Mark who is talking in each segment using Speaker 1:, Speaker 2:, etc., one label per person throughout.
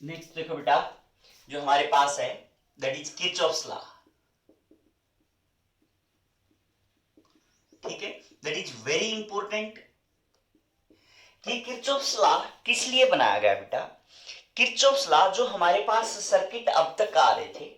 Speaker 1: Next देखो बेटा, जो हमारे पास है दैट इज किरचॉफ्स लॉ। ठीक है, दैट इज वेरी इंपॉर्टेंट। ये किरचॉफ्स लॉ किस लिए बनाया गया बेटा? किरचॉफ्स लॉ जो हमारे पास सर्किट अब तक आ रहे थे,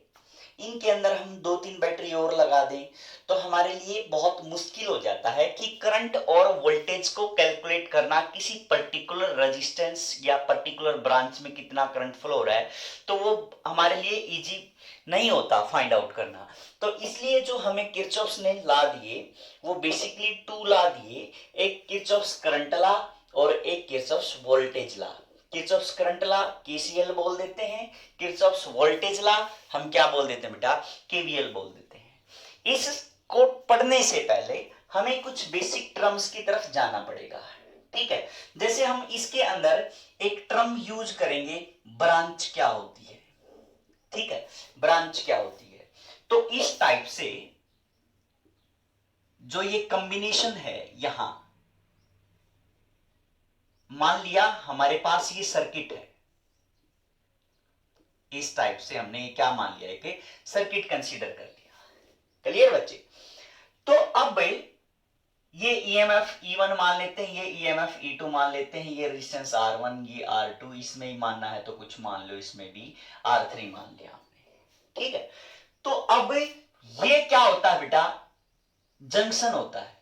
Speaker 1: इनके अंदर हम 2-3 बैटरी और लगा दें तो हमारे लिए बहुत मुश्किल हो जाता है कि करंट और वोल्टेज को कैलकुलेट करना, किसी पर्टिकुलर रेजिस्टेंस या पर्टिकुलर ब्रांच में कितना करंट फ्लो हो रहा है, तो वो हमारे लिए इजी नहीं होता फाइंड आउट करना। तो इसलिए जो हमें किरचॉफ्स ने लॉ दिए वो बेसिकली 2 लॉ दिए, एक किरचॉफ्स करंट लॉ और एक Kirchhoff's voltage law. Kirchhoff's current law KCL बोल देते हैं, किरचॉफ्स वोल्टेज लॉ हम क्या बोल देते हैं बेटा? केवीएल बोल देते हैं। इसको पढ़ने से पहले हमें कुछ बेसिक टर्म्स की तरफ जाना पड़ेगा। ठीक है, जैसे हम इसके अंदर एक टर्म यूज करेंगे, ब्रांच क्या होती है। ठीक है, ब्रांच क्या होती है? तो इस टाइप से जो ये कॉम्बिनेशन है, यहां मान लिया हमारे पास ये सर्किट है, इस टाइप से हमने क्या मान लिया है कि सर्किट कंसीडर कर लिया। क्लियर बच्चे? तो अब ये ईएमएफ E1 मान लेते हैं, ये ईएमएफ E2 मान लेते हैं, ये रेजिस्टेंस R1, ये R2, इसमें ही मानना है तो कुछ मान लो, इसमें भी R3 मान लिया हमने। ठीक है, तो अब ये क्या होता है बेटा? जंक्शन होता है,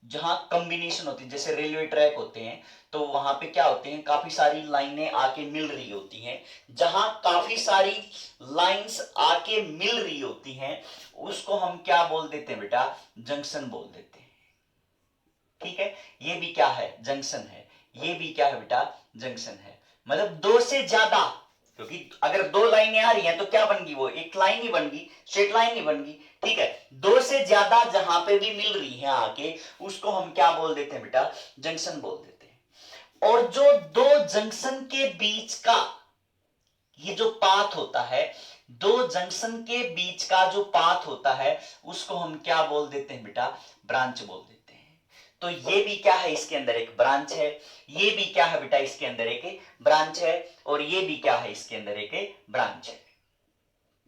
Speaker 1: जहां कॉम्बिनेशन होती है। जैसे रेलवे ट्रैक होते हैं तो वहां पे क्या होते हैं, काफी सारी लाइनें आके मिल रही होती हैं। जहां काफी सारी लाइंस आके मिल रही होती हैं उसको हम क्या बोल देते हैं बेटा? जंक्शन बोल देते हैं। ठीक है, ये भी क्या है? जंक्शन है। ये भी क्या है बेटा? जंक्शन है। मतलब दो से ज्यादा, क्योंकि अगर दो लाइनें आ रही हैं तो क्या बन गई? वो एक लाइन ही बन गई, स्ट्रेट लाइन ही बन गई। ठीक है, दो से ज्यादा जहां पे भी मिल रही है आके, उसको हम क्या बोल देते हैं बेटा? जंक्शन बोल देते हैं। और जो दो जंक्शन के बीच का ये जो पाथ होता है, दो जंक्शन के बीच का जो पाथ होता है, उसको हम क्या बोल देते हैं बेटा? ब्रांच बोल देते हैं। तो ये भी क्या है? इसके अंदर एक ब्रांच है। ये भी क्या है बेटा? इसके अंदर एक ब्रांच है। और ये भी क्या है? इसके अंदर एक ब्रांच है।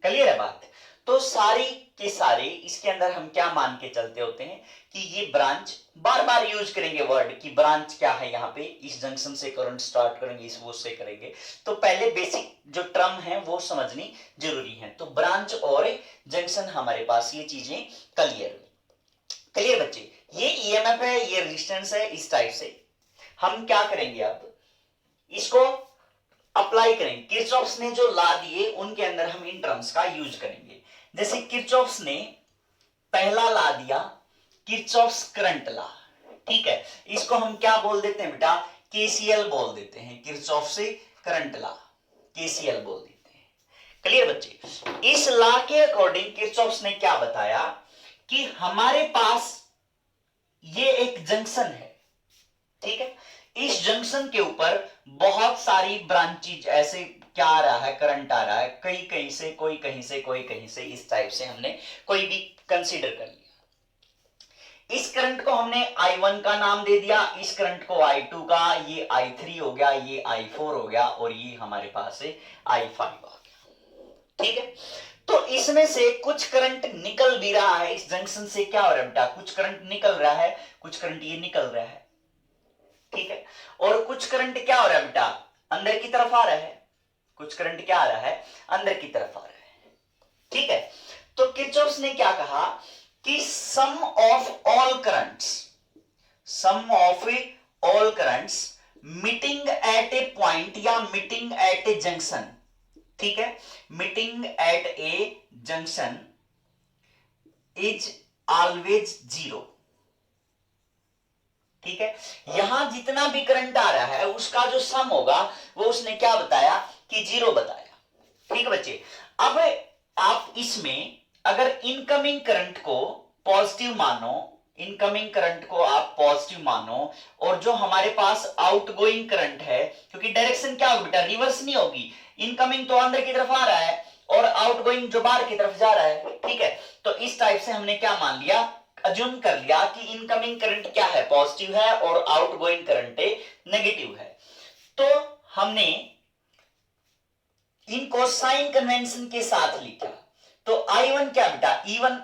Speaker 1: क्लियर है बात? तो सारी के सारे इसके अंदर हम क्या मान के चलते होते हैं कि ये ब्रांच, बार बार यूज करेंगे वर्ड कि ब्रांच क्या है। यहां पे इस जंक्शन से करंट स्टार्ट करेंगे, इस वो से करेंगे, तो पहले बेसिक जो टर्म है वो समझनी जरूरी है। तो ब्रांच और जंक्शन हमारे पास ये चीजें क्लियर। क्लियर बच्चे? ये ईएमएफ है, ये रेजिस्टेंस है, इस टाइप से हम क्या करेंगे? अब इसको अप्लाई करेंगे। किरचॉफ्स ने जो ला दिए उनके अंदर हम इन टर्म्स का यूज करेंगे। जैसे किरचॉफ्स ने पहला ला दिया, किरचॉफ्स करंट ला। ठीक है, इसको हम क्या बोल देते हैं बेटा? केसीएल बोल देते हैं। किरचॉफ से करंट ला, केसीएल बोल देते हैं। क्लियर बच्चे? इस ला के अकॉर्डिंग किरचॉफ्स ने क्या बताया कि हमारे पास ये एक जंक्शन है। ठीक है, इस जंक्शन के ऊपर बहुत सारी ब्रांचेज, ऐसे क्या आ रहा है? करंट आ रहा है, कहीं कहीं से, कोई कहीं से, कोई कहीं से, इस टाइप से हमने कोई भी कंसीडर कर लिया। इस करंट को हमने I1 का नाम दे दिया, इस करंट को I2 का, ये I3 हो गया, ये I4 हो गया, और ये हमारे पास है I5 आ गया। ठीक है, तो इसमें से कुछ करंट निकल भी रहा है। इस जंक्शन से क्या हो रहा है बेटा? कुछ करंट निकल रहा है, कुछ करंट ये निकल रहा है। ठीक है, और कुछ करंट क्या हो रहा है बेटा? अंदर की तरफ आ रहा है। कुछ करंट क्या आ रहा है? अंदर की तरफ आ रहा है। ठीक है, तो किरचॉफ्स ने क्या कहा कि sum of all currents, sum of all currents meeting at a point या मीटिंग एट ए जंक्शन। ठीक है, meeting at a junction is always zero. ठीक है, यहां जितना भी करंट आ रहा है उसका जो सम होगा वो उसने क्या बताया? कि जीरो बताया। ठीक है बच्चे, अब आप इसमें अगर इनकमिंग करंट को पॉजिटिव मानो, इनकमिंग करंट को आप पॉजिटिव मानो, और जो हमारे पास आउटगोइंग करंट है, क्योंकि डायरेक्शन क्या होगी बेटा? रिवर्स नहीं होगी। इनकमिंग तो अंदर की तरफ आ रहा है और आउटगोइंग जो बाहर की तरफ जा रहा है। ठीक है, तो इस टाइप से हमने क्या मान लिया? अज्यूम कर लिया कि इनकमिंग करंट क्या है? पॉजिटिव है, और आउटगोइंग करंट नेगेटिव है। तो हमने इनको साइन कन्वेंशन के साथ लिखा। तो I1 क्या बेटा, E1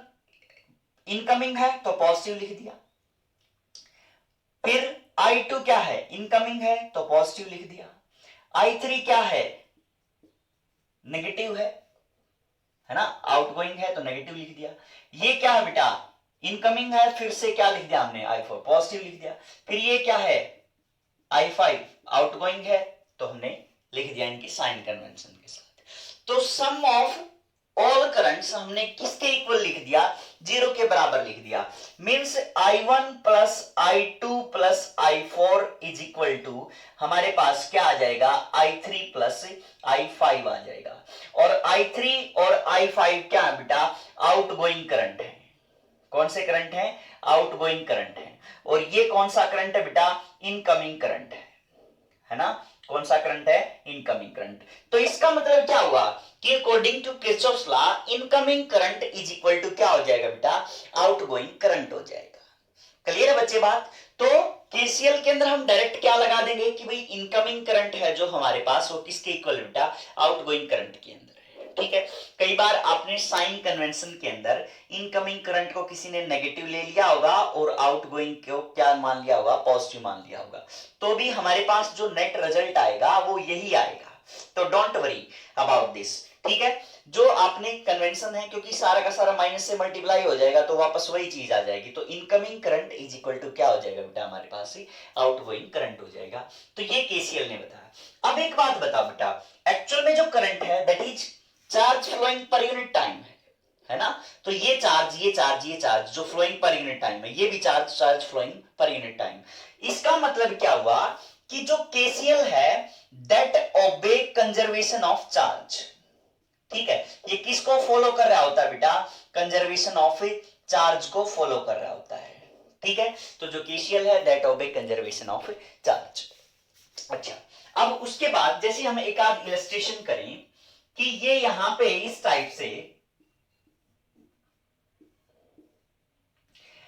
Speaker 1: इनकमिंग है तो पॉजिटिव लिख दिया, फिर I2 क्या है, इनकमिंग है तो पॉजिटिव लिख दिया, I3 क्या है, नेगेटिव है ना, आउटगोइंग है तो नेगेटिव लिख दिया। ये क्या है बेटा, इनकमिंग है, फिर से क्या लिख दिया हमने, I4 पॉजिटिव लिख दिया। फिर ये क्या है, I5 आउटगोइंग है तो हमने लिख दिया इनकी साइन कन्वेंशन के साथ। तो सम ऑफ ऑल करंट्स हमने किसके इक्वल लिख दिया, 0 के बराबर लिख दिया। Means I1 plus I2 plus I4 is equal to हमारे पास क्या आ जाएगा, I3 प्लस I5 आ जाएगा। और I3 और I5 क्या है बेटा, आउटगोइंग करंट है। कौन से करंट है, आउटगोइंग करंट है। और ये कौन सा करंट है बेटा, इनकमिंग करंट है ना, कौन सा करंट है, इनकमिंग करंट। तो इसका मतलब क्या हुआ कि according to Kirchhoff's law incoming current is equal to क्या हो जाएगा बेटा, आउटगोइंग करंट हो जाएगा। क्लियर है बच्चे बात। तो केसीएल के अंदर हम डायरेक्ट क्या लगा देंगे कि भाई इनकमिंग करंट है जो हमारे पास वो किसके इक्वल बेटा, आउटगोइंग करंट के अंदर है। ठीक है, कई बार आपने साइन कन्वेंशन के अंदर इनकमिंग करंट को किसी ने नेगेटिव ले लिया होगा और आउटगोइंग को क्या मान लिया होगा, पॉजिटिव मान लिया होगा, तो भी हमारे पास जो नेट रिजल्ट आएगा वो यही आएगा। तो डोंट वरी अबाउट दिस। ठीक है, जो आपने कन्वेंशन है, क्योंकि सारा का सारा माइनस से मल्टीप्लाई हो जाएगा तो वापस वही चीज आ जाएगी। तो incoming current is equal to क्या हो जाएगा बेटा, हमारे पास आउटगोइंग करंट हो जाएगा। तो ये केसीएल ने बताया। अब एक बात बताओ बेटा, एक्चुअल में जो करंट है that is charge flowing per unit time है ना। तो ये चार्ज जो फ्लोइंग पर यूनिट टाइम है, ये भी charge flowing per unit time. इसका मतलब क्या हुआ कि जो केसीएल है दैट ओबे कंजर्वेशन ऑफ चार्ज। ठीक है, ये किसको फॉलो कर रहा होता है बेटा, कंजर्वेशन ऑफ चार्ज को फॉलो कर रहा होता है। ठीक है, तो जो केसीएल है दैट ओबे कंजर्वेशन ऑफ चार्ज। अच्छा, अब उसके बाद जैसे हम एक आध इलस्ट्रेशन करें कि ये यहां पे इस टाइप से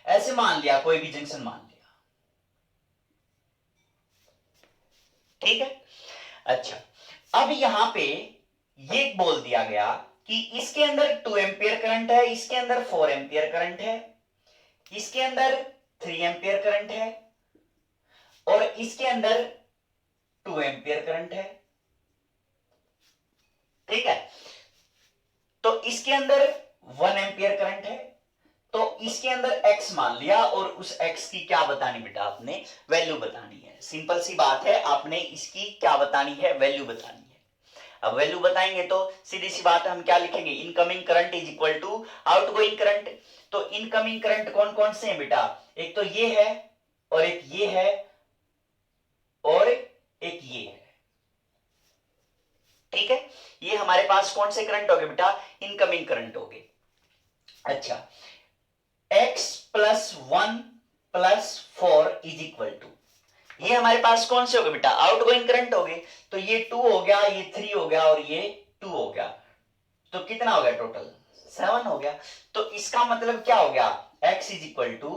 Speaker 1: ऐसे मान लिया, कोई भी जंक्शन मान लिया। ठीक है, अच्छा, अब यहां पे ये बोल दिया गया कि इसके अंदर 2 एम्पियर करंट है, इसके अंदर 4 एम्पियर करंट है, इसके अंदर 3 एम्पियर करंट है और इसके अंदर 2 एम्पियर करंट है। ठीक है, तो इसके अंदर 1 एम्पियर करंट है, तो इसके अंदर x मान लिया और उस x की क्या बतानी बेटा, आपने वैल्यू बतानी है। सिंपल सी बात है, आपने इसकी क्या बतानी है, वैल्यू बतानी है। अब वैल्यू बताएंगे तो सीधी सी बात है, हम क्या लिखेंगे, incoming current is equal to outgoing current. तो इनकमिंग करंट कौन कौन से हैं बेटा, एक तो ये है और एक ये है और एक ये है। ठीक है, ये हमारे पास कौन से करंट हो गए बेटा, इनकमिंग करंट हो गए। अच्छा, x plus 1 plus 4 is equal to, ये हमारे पास कौन से हो गए बेटा, आउटगोइंग करंट हो गए। तो ये 2 हो गया, ये 3 हो गया और ये 2 हो गया। तो कितना हो गया टोटल, 7 हो गया। तो इसका मतलब क्या हो गया, x is equal to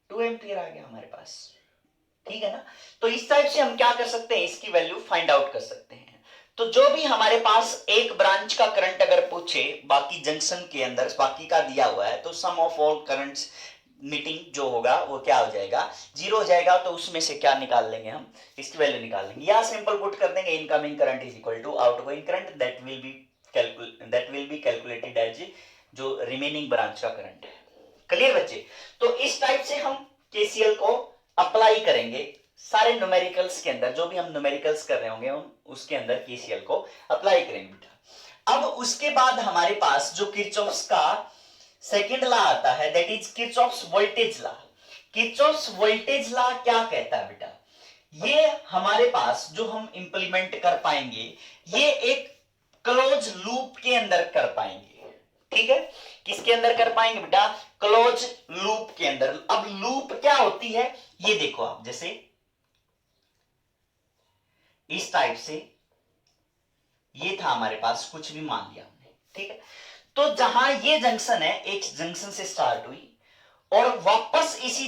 Speaker 1: 2 ampere आ गया हमारे पास। ठीक है ना, तो इस टाइप से हम क्या कर सकते हैं, इसकी वैल्यू फाइंड आउट कर सकते हैं। तो जो भी हमारे पास एक ब्रांच का करंट अगर पूछे बाकी जंक्शन के अंदर बाकी का दिया हुआ है, तो sum of all currents meeting जो होगा वो क्या हो जाएगा, 0 हो जाएगा। तो उसमें से क्या निकाल लेंगे हम, इसकी वैल्यू निकाल लेंगे, या सिंपल पुट कर देंगे incoming current is equal to outgoing current that will be calculated as जो रिमेनिंग ब्रांच का करंट है। क्लियर बच्चे। तो इस टाइप से हम केसीएल को अप्लाई करेंगे सारे न्यूमेरिकल्स के अंदर, जो भी हम न्यूमेरिकल्स कर रहे होंगे उसके अंदर केसीएल को अप्लाई करेंगे बेटा। अब उसके बाद हमारे पास जो किरचॉफ्स का सेकंड लॉ आता है that is Kirchhoff's voltage law. Kirchhoff's voltage law क्या कहता है बेटा, ये हमारे पास जो हम इंप्लीमेंट कर पाएंगे ये एक क्लोज लूप के अंदर कर पाएंगे। ठीक है, किसके अंदर कर पाएंगे बेटा, क्लोज लूप के अंदर। अब लूप क्या होती है ये देखो आप, जैसे इस टाइप से ये था हमारे पास, कुछ भी मान लिया हमने। ठीक है, तो जहां ये जंक्शन है, एक जंक्शन से स्टार्ट हुई और वापस इसी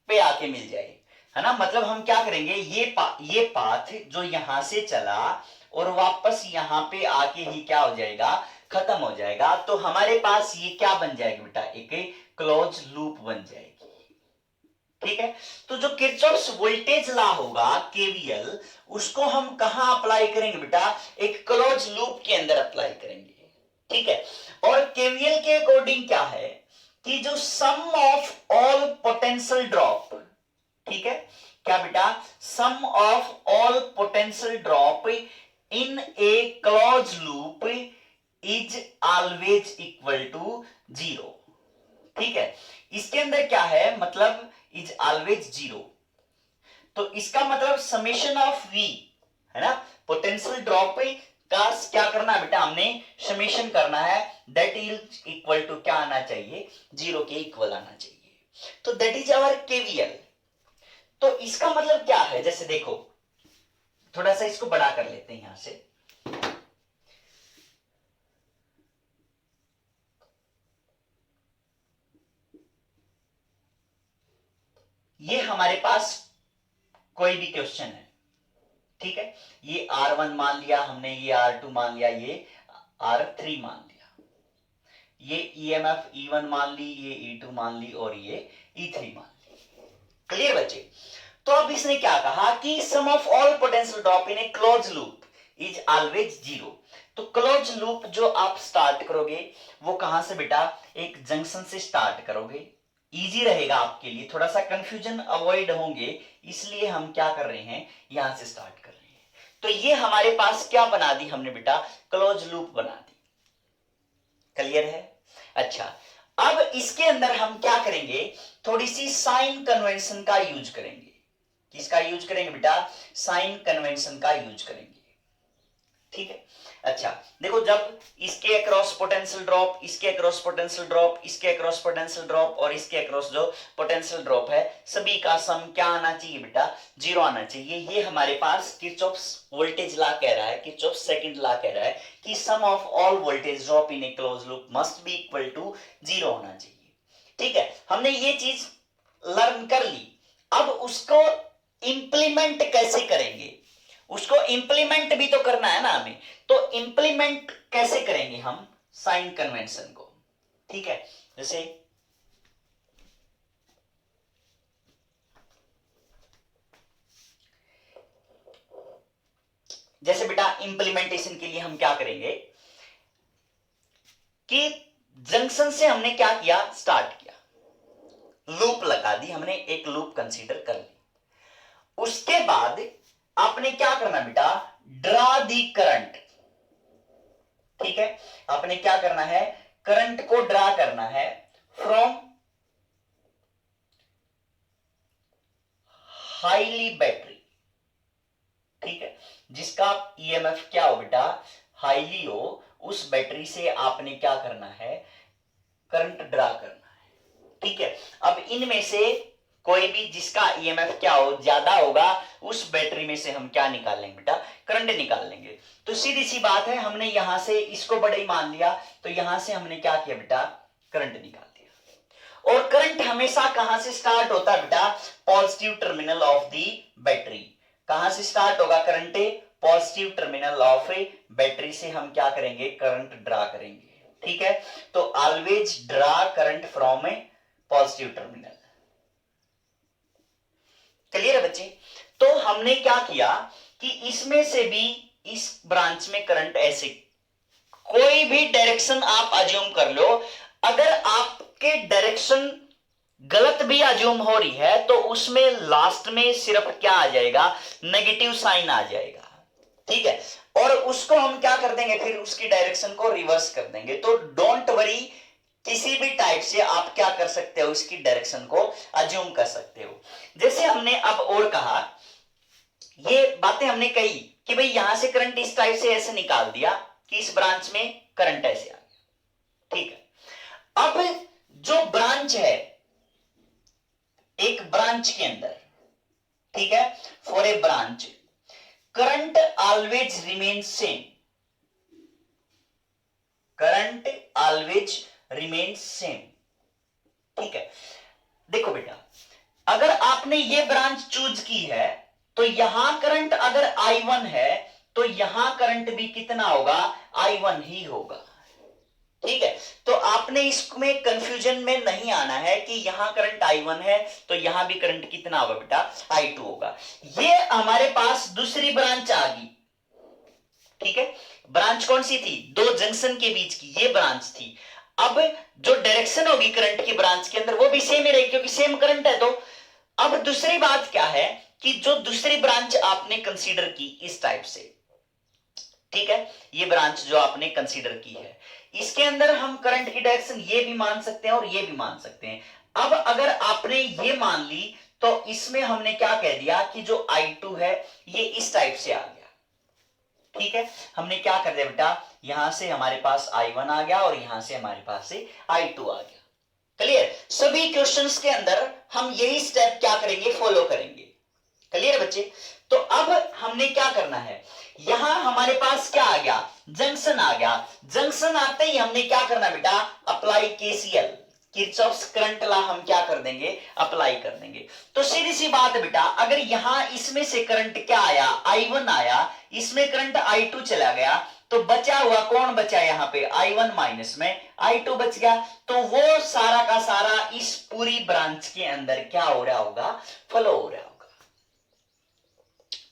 Speaker 1: पे आके मिल जाए, है ना। मतलब हम क्या करेंगे, ये पाथ जो यहां से चला और वापस यहां पे आके ही क्या हो जाएगा, खत्म हो जाएगा। तो हमारे पास ये क्या बन जाएगी बेटा, एक क्लोज लूप बन जाएगी। ठीक है, तो जो किरचॉफ्स वोल्टेज लॉ होगा केवीएल, उसको हम कहां अप्लाई करेंगे बेटा, एक क्लोज लूप के अंदर अप्लाई करेंगे। ठीक है, और केवीएल के अकॉर्डिंग क्या है कि जो sum of all potential drop, ठीक है, क्या बेटा, sum of all potential drop in a close loop is always equal to zero. ठीक है, इसके अंदर क्या है, मतलब इज ऑलवेज जीरो। तो इसका मतलब समेशन ऑफ वी है ना, पोटेंशियल ड्रॉप का क्या करना है बेटा, हमने समेशन करना है, दैट इज इक्वल टू क्या आना चाहिए, जीरो के इक्वल आना चाहिए। तो दैट इज आवर केवीएल। तो इसका मतलब क्या है, जैसे देखो थोड़ा सा इसको बड़ा कर लेते हैं यहां से। ये हमारे पास कोई भी क्वेश्चन है, ठीक है, ये R1 मान लिया हमने, ये R2 मान लिया, ये R3 मान लिया, ये EMF E1 मान ली, ये E2 मान ली, और ये E3 मान ली। क्लियर बच्चे? तो अब इसने क्या कहा कि sum of all potential drop in a close loop is always zero. तो क्लोज लूप जो आप स्टार्ट करोगे वो कहां से बेटा, एक जंक्शन से स्टार्ट करोगे, इजी रहेगा आपके लिए, थोड़ा सा कंफ्यूजन अवॉइड होंगे, इसलिए हम क्या कर रहे हैं, यहां से स्टार्ट कर रहे हैं। तो ये हमारे पास क्या बना दी हमने बेटा, क्लोज लूप बना दी। क्लियर है? अच्छा, अब इसके अंदर हम क्या करेंगे, थोड़ी सी साइन कन्वेंशन का यूज करेंगे। किसका यूज करेंगे बेटा, साइन कन्वेंशन का यूज करेंगे। ठीक है, अच्छा देखो, जब इसके अक्रॉस पोटेंशियल ड्रॉप, इसके अक्रॉस पोटेंशियल ड्रॉप, इसके अक्रॉस पोटेंशियल ड्रॉप और इसके अक्रॉस जो पोटेंशियल ड्रॉप है, सभी का सम क्या आना चाहिए बेटा, जीरो आना चाहिए। ये हमारे पास किरचॉफ्स वोल्टेज लॉ कह रहा है, किरचॉफ्स सेकंड लॉ कह रहा है कि sum of all voltage drop in a close loop must be equal to zero होना चाहिए। ठीक है, हमने ये चीज लर्न कर ली। अब उसको इंप्लीमेंट कैसे करेंगे, उसको इंप्लीमेंट भी तो करना है ना हमें, तो इंप्लीमेंट कैसे करेंगे हम साइन कन्वेंशन को। ठीक है, जैसे बेटा इंप्लीमेंटेशन के लिए हम क्या करेंगे कि जंक्शन से हमने क्या किया, स्टार्ट किया, लूप लगा दी हमने, एक लूप कंसीडर कर ली। उसके बाद आपने क्या करना बेटा, ड्रा दी करंट। ठीक है, आपने क्या करना है, करंट को ड्रा करना है फ्रॉम हाईली बैटरी। ठीक है, जिसका ईएमएफ क्या हो बेटा, हाईली हो, उस बैटरी से आपने क्या करना है, करंट ड्रा करना है। ठीक है, अब इनमें से कोई भी जिसका ईएमएफ क्या हो, ज्यादा होगा, उस बैटरी में से हम क्या निकाल लेंगे बेटा, करंट निकाल लेंगे। तो सीधी सी बात है, हमने यहां से इसको बड़ा ही मान लिया, तो यहां से हमने क्या किया बेटा, करंट निकाल दिया। और करंट हमेशा कहां से स्टार्ट होता है बेटा, positive terminal of the battery. कहां से स्टार्ट होगा current, positive terminal of battery से हम क्या करेंगे, करंट ड्रा करेंगे। ठीक है, तो always draw current from A positive terminal. Clear है बच्चे? तो हमने क्या किया कि इसमें से भी इस ब्रांच में करंट, ऐसे कोई भी डायरेक्शन आप अज्यूम कर लो, अगर आपके डायरेक्शन गलत भी अज्यूम हो रही है तो उसमें लास्ट में सिर्फ क्या आ जाएगा, नेगेटिव साइन आ जाएगा। ठीक है, और उसको हम क्या कर देंगे, फिर उसकी डायरेक्शन को रिवर्स कर देंगे। तो डोंट वरी, किसी भी टाइप से आप क्या कर सकते हो, इसकी डायरेक्शन को अज्यूम कर सकते हो। जैसे हमने अब और कहा, ये बातें हमने कही कि भाई यहां से करंट इस टाइप से ऐसे निकाल दिया कि इस ब्रांच में करंट ऐसे आ गया। ठीक है, अब जो ब्रांच है, एक ब्रांच के अंदर, ठीक है, for a branch current always remain same, current always remain same. ठीक है, देखो बेटा, अगर आपने ये ब्रांच चूज की है तो यहां करंट अगर I1 है तो यहां करंट भी कितना होगा, I1 ही होगा। ठीक है, तो आपने इसमें कंफ्यूजन में नहीं आना है कि यहां करंट I1 है तो यहां भी करंट कितना होगा बेटा, I2 होगा। ये हमारे पास दूसरी ब्रांच आ गई। ठीक है, ब्रांच कौन सी थी, दो जंक्शन के बीच की ये ब्रांच थी। अब जो डायरेक्शन होगी करंट की ब्रांच के अंदर वो भी सेम ही रहेगी क्योंकि सेम करंट है। तो अब दूसरी बात क्या है कि जो दूसरी ब्रांच आपने कंसीडर की इस टाइप से, ठीक है, ये ब्रांच जो आपने कंसीडर की है, इसके अंदर हम करंट की डायरेक्शन ये भी मान सकते हैं और ये भी मान सकते हैं। अब अगर आपने ये मान ली तो इसमें हमने क्या कह दिया कि जो I2 है ये इस टाइप से आ गया। ठीक है, हमने क्या कर दिया बेटा, यहां से हमारे पास I1 आ गया और यहां से हमारे पास से I2 आ गया। क्लियर, सभी क्वेश्चंस के अंदर हम यही स्टेप क्या करेंगे, फॉलो करेंगे। क्लियर बच्चे, तो अब हमने क्या करना है, यहां हमारे पास क्या आ गया, जंक्शन आ गया। जंक्शन आते ही हमने क्या करना बेटा, apply KCL, Kirchhoff's current law हम क्या कर देंगे, अप्लाई कर देंगे। तो सीधी सी बात है बेटा, अगर यहां इसमें से करंट क्या आया, I1 आया, इसमें करंट I2 चला गया, तो बचा हुआ कौन बचा, यहां पे I1 माइनस में I2 बच गया। तो वो सारा का सारा इस पूरी ब्रांच के अंदर क्या हो रहा होगा, फ्लो हो रहा होगा।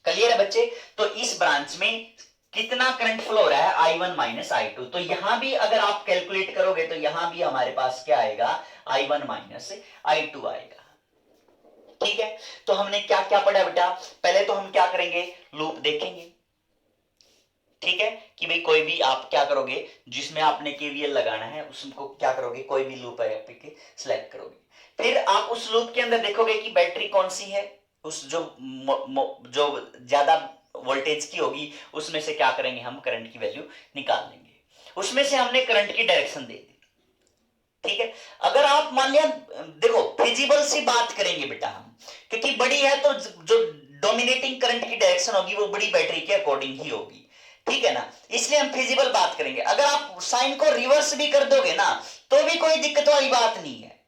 Speaker 1: क्लियर है बच्चे, तो इस ब्रांच में कितना करंट फ्लो हो रहा है, I1 माइनस I2। तो यहां भी अगर आप कैलकुलेट करोगे तो यहां भी हमारे पास क्या आएगा, I1 माइनस I2 आएगा। ठीक है, तो हमने क्या क्या पढ़ा बेटा, पहले तो हम क्या करेंगे, लूप देखेंगे। ठीक है, कि भाई कोई भी आप क्या करोगे, जिसमें आपने KVL लगाना है उसको क्या करोगे, कोई भी लूप है सिलेक्ट करोगे। फिर आप उस लूप के अंदर देखोगे कि बैटरी कौन सी है, उस जो ज्यादा वोल्टेज की होगी उसमें से क्या करेंगे, हम करंट की वैल्यू निकाल लेंगे। उसमें से हमने करंट की डायरेक्शन दे दी। ठीक है, अगर आप मान लिया, देखो फिजिबल सी बात करेंगे बेटा हम, क्योंकि बड़ी है तो जो डोमिनेटिंग करंट की डायरेक्शन होगी वो बड़ी बैटरी के अकॉर्डिंग ही होगी। ठीक है ना, इसलिए हम फिजिबल बात करेंगे। अगर आप साइन को रिवर्स भी कर दोगे ना तो भी कोई दिक्कत वाली बात नहीं है।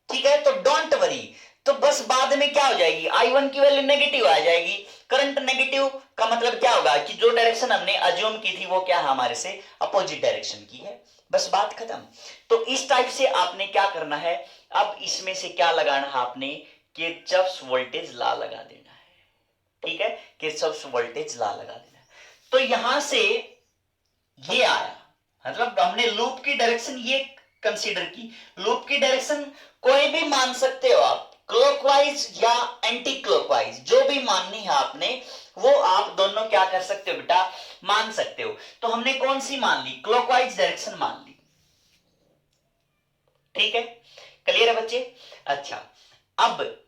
Speaker 1: ठीक है, तो डोंट वरी, तो बस बाद में क्या हो जाएगी, I1 की वैल्यू नेगेटिव आ जाएगी। करंट नेगेटिव का मतलब क्या होगा कि जो डायरेक्शन हमने अज्यूम की थी वो क्या है, हमारे से अपोजिट डायरेक्शन की है, बस बात खत्म। तो इस टाइप से आपने क्या करना है, अब इसमें से क्या लगाना है आपने, किरचॉफ्स वोल्टेज लॉ लगा देना है। ठीक है, किरचॉफ्स वोल्टेज लॉ लगा देना है। तो यहां से ये आया, मतलब हमने लूप की डायरेक्शन ये कंसीडर की। लूप की डायरेक्शन कोई भी मान सकते हो आप, क्लॉकवाइज या एंटी क्लॉकवाइज, जो भी माननी है आपने वो आप दोनों क्या कर सकते हो बेटा, मान सकते हो। तो हमने कौन सी मान ली, क्लॉकवाइज डायरेक्शन मान ली। ठीक है, क्लियर है बच्चे। अच्छा, अब